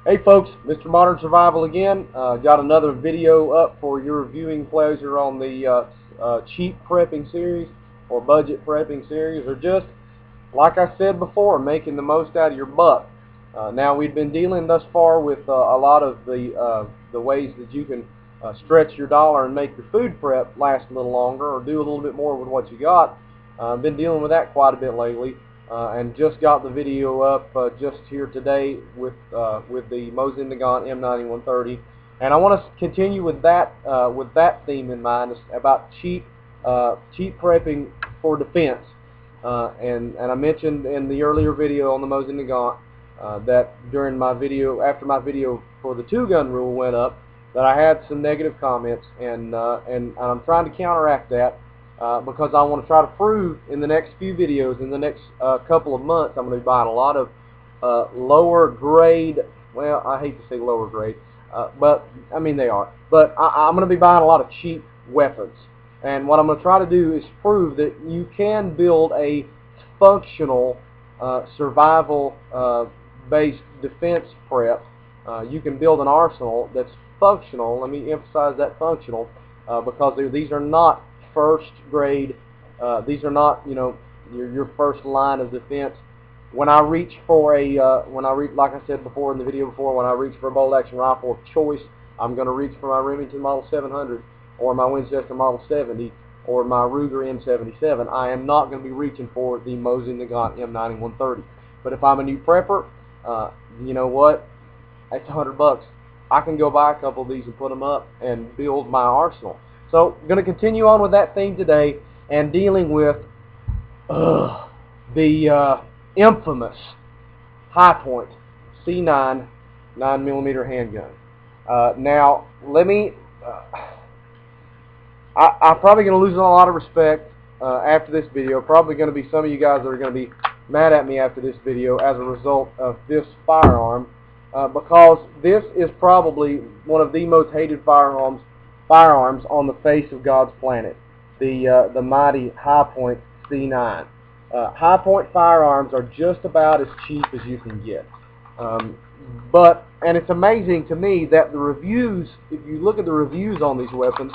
Hey folks, Mr. Modern Survival again. Got another video up for your viewing pleasure on the cheap prepping series or budget prepping series, or just, like I said before, making the most out of your buck. Now we've been dealing thus far with a lot of the ways that you can stretch your dollar and make your food prep last a little longer or do a little bit more with what you got. Been dealing with that quite a bit lately. And just got the video up just here today with the Mosin Nagant M9130, and I want to continue with that theme in mind, about cheap prepping for defense. And I mentioned in the earlier video on the Mosin Nagant that during my video, after my video for the 2-gun rule went up, that I had some negative comments, and I'm trying to counteract that. Because I want to try to prove in the next few videos, in the next couple of months, I'm going to be buying a lot of lower grade, well, I hate to say lower grade, but I mean they are, but I'm going to be buying a lot of cheap weapons. And what I'm going to try to do is prove that you can build a functional survival based defense prep. You can build an arsenal that's functional. Let me emphasize that, functional, because these are not first grade. These are not, you know, your first line of defense. When I reach for like I said before in the video before, when I reach for a bolt action rifle of choice, I'm going to reach for my Remington Model 700 or my Winchester Model 70 or my Ruger M77. I am not going to be reaching for the Mosin Nagant M9130. But if I'm a new prepper, you know what? That's $100. I can go buy a couple of these and put them up and build my arsenal. So, I'm going to continue on with that theme today and dealing with the infamous Hi-Point C9 9mm handgun. Now, let me, I'm probably going to lose a lot of respect after this video. Probably going to be some of you guys that are going to be mad at me after this video as a result of this firearm, because this is probably one of the most hated firearms on the face of God's planet, the mighty Hi-Point C9. Hi-Point firearms are just about as cheap as you can get. And it's amazing to me that the reviews, if you look at the reviews on these weapons,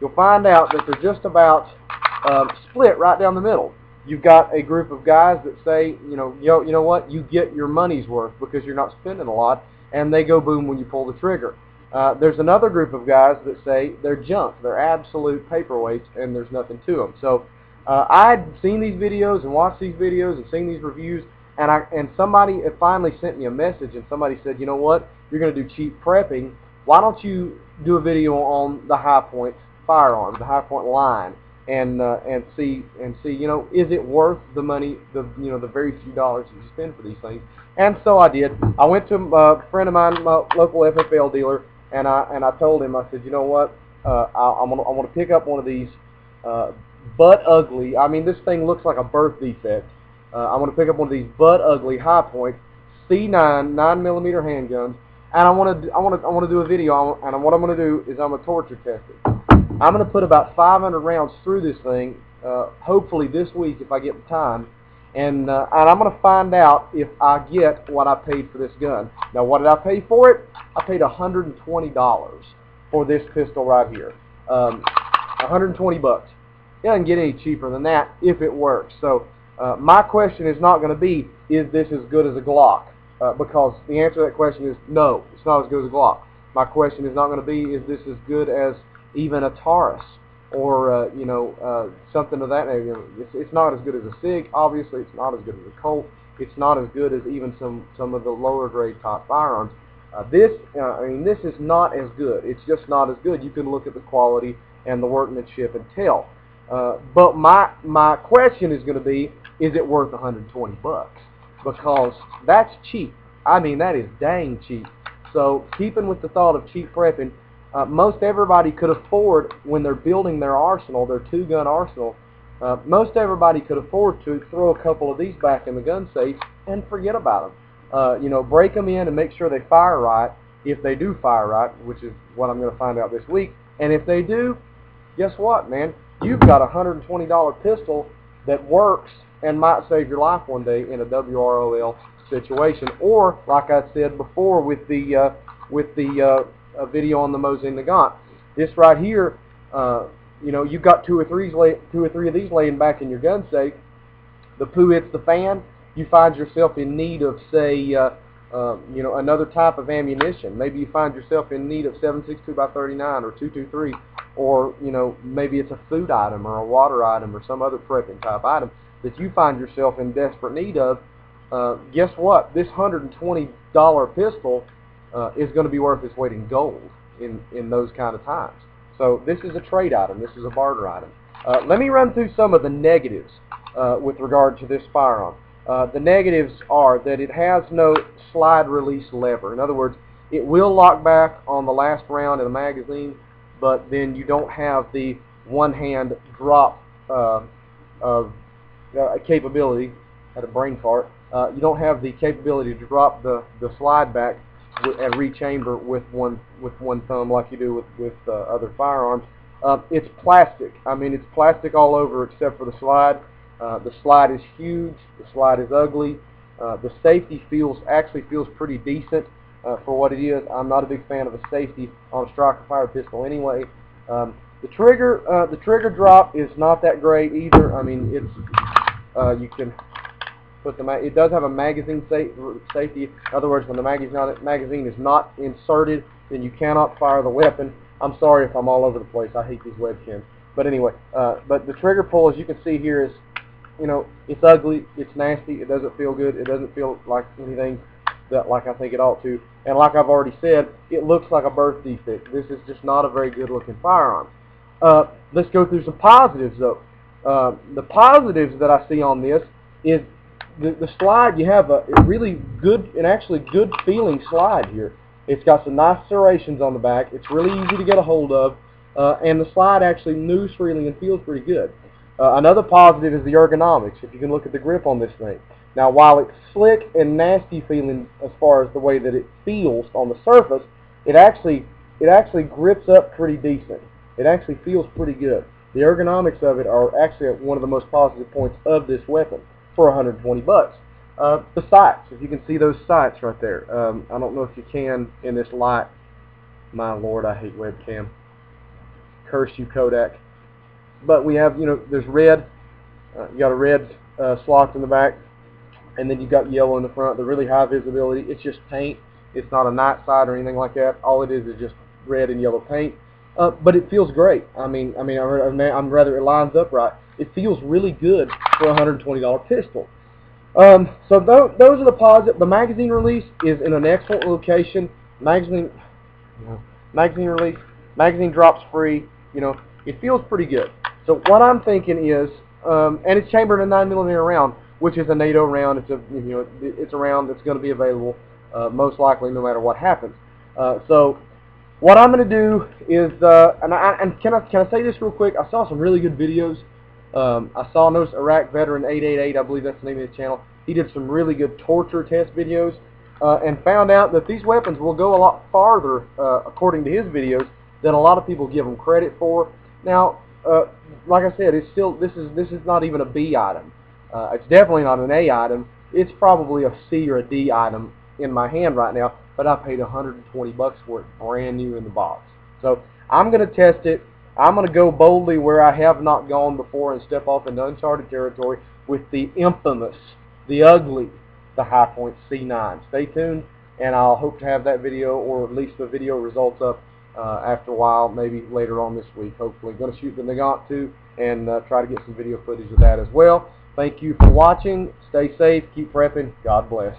you'll find out that they're just about split right down the middle. You've got a group of guys that say, you know what, you get your money's worth because you're not spending a lot, and they go boom when you pull the trigger. There's another group of guys that say they're junk, they're absolute paperweights, and there's nothing to them. So I'd seen these videos and watched these videos and seen these reviews, and somebody had finally sent me a message, and somebody said, you know what, you're going to do cheap prepping. Why don't you do a video on the Hi-Point firearms, the Hi-Point line, and see, you know, is it worth the money, the very few dollars you spend for these things? And so I did. I went to a friend of mine, my local FFL dealer, and I told him, I said, you know what, I want to pick up one of these butt ugly. I mean, this thing looks like a birth defect. I want to pick up one of these butt ugly Hi-Point C9 9mm handguns, and I want to do a video. And what I'm going to do is I'm going to torture test it. I'm going to put about 500 rounds through this thing, hopefully this week if I get the time. And I'm going to find out if I get what I paid for this gun. Now, what did I pay for it? I paid $120 for this pistol right here. 120 bucks. It doesn't get any cheaper than that if it works. So my question is not going to be, is this as good as a Glock? Because the answer to that question is no, it's not as good as a Glock. My question is not going to be, is this as good as even a Taurus? Or something of that nature. It's not as good as a SIG. Obviously, it's not as good as a Colt. It's not as good as even some of the lower grade top firearms. This is not as good. It's just not as good. You can look at the quality and the workmanship and tell. But my question is going to be, is it worth 120 bucks? Because that's cheap. I mean, that is dang cheap. So keeping with the thought of cheap prepping, most everybody could afford, when they're building their arsenal, their 2-gun arsenal, most everybody could afford to throw a couple of these back in the gun safe and forget about them. Break them in and make sure they fire right, if they do fire right, which is what I'm going to find out this week. And if they do, guess what, man? You've got a $120 pistol that works and might save your life one day in a WROL situation. Or, like I said before with the video on the Mosin Nagant, this right here, you know, you've got two or three of these laying back in your gun safe. The poo hits the fan, you find yourself in need of, say, you know, another type of ammunition. Maybe you find yourself in need of 7.62x39 or 223, or, you know, maybe it's a food item or a water item or some other prepping type item that you find yourself in desperate need of. Guess what? This $120 pistol is going to be worth its weight in gold in those kind of times. So this is a trade item. This is a barter item. Let me run through some of the negatives with regard to this firearm. The negatives are that it has no slide release lever. In other words, it will lock back on the last round in the magazine, but then you don't have the one-hand drop of capability. Had a brain fart. You don't have the capability to drop the slide back and rechamber with one thumb like you do with other firearms. It's plastic. I mean, it's plastic all over except for the slide. The slide is huge. The slide is ugly. The safety actually feels pretty decent for what it is. I'm not a big fan of a safety on a striker fire pistol anyway. The trigger drop is not that great either. I mean, it's you can put it does have a magazine safety. In other words, when the magazine is not inserted, then you cannot fire the weapon. I'm sorry if I'm all over the place. I hate these webcams. But anyway, but the trigger pull, as you can see here, is, you know, it's ugly, it's nasty, it doesn't feel good, it doesn't feel like anything that like I think it ought to. And like I've already said, it looks like a birth defect. This is just not a very good looking firearm. Let's go through some positives though. The positives that I see on this is the slide. You have a really good and actually good feeling slide here. It's got some nice serrations on the back. It's really easy to get a hold of, and the slide actually moves freely and feels pretty good. Another positive is the ergonomics. If you can look at the grip on this thing. Now, while it's slick and nasty feeling as far as the way that it feels on the surface, it actually grips up pretty decent. It actually feels pretty good. The ergonomics of it are actually one of the most positive points of this weapon for 120 bucks. The sights, if you can see those sights right there. I don't know if you can in this light. My Lord, I hate webcam. Curse you, Kodak. But we have, you know, there's red. You got a red slot in the back, and then you've got yellow in the front. They're really high visibility. It's just paint. It's not a night sight or anything like that. All it is just red and yellow paint. But it feels great. I mean, I'm rather, it lines up right. It feels really good for a $120 pistol. So those are the positives. The magazine release is in an excellent location. Magazine release. Magazine drops free. You know, it feels pretty good. So what I'm thinking is, and it's chambered in a 9mm round, which is a NATO round. It's it's a round that's going to be available most likely no matter what happens. So what I'm going to do is, and can I say this real quick? I saw some really good videos. I saw Iraq Veteran 888, I believe that's the name of the channel. He did some really good torture test videos and found out that these weapons will go a lot farther, according to his videos, than a lot of people give them credit for. Now, like I said, it's still this is not even a B item. It's definitely not an A item. It's probably a C or a D item in my hand right now. But I paid 120 bucks for it, brand new in the box. So I'm going to test it. I'm going to go boldly where I have not gone before and step off into uncharted territory with the infamous, the ugly, the Hi-Point C9. Stay tuned, and I'll hope to have that video, or at least the video results up after a while, maybe later on this week, hopefully. Going to shoot the Nagant too, and try to get some video footage of that as well. Thank you for watching. Stay safe. Keep prepping. God bless.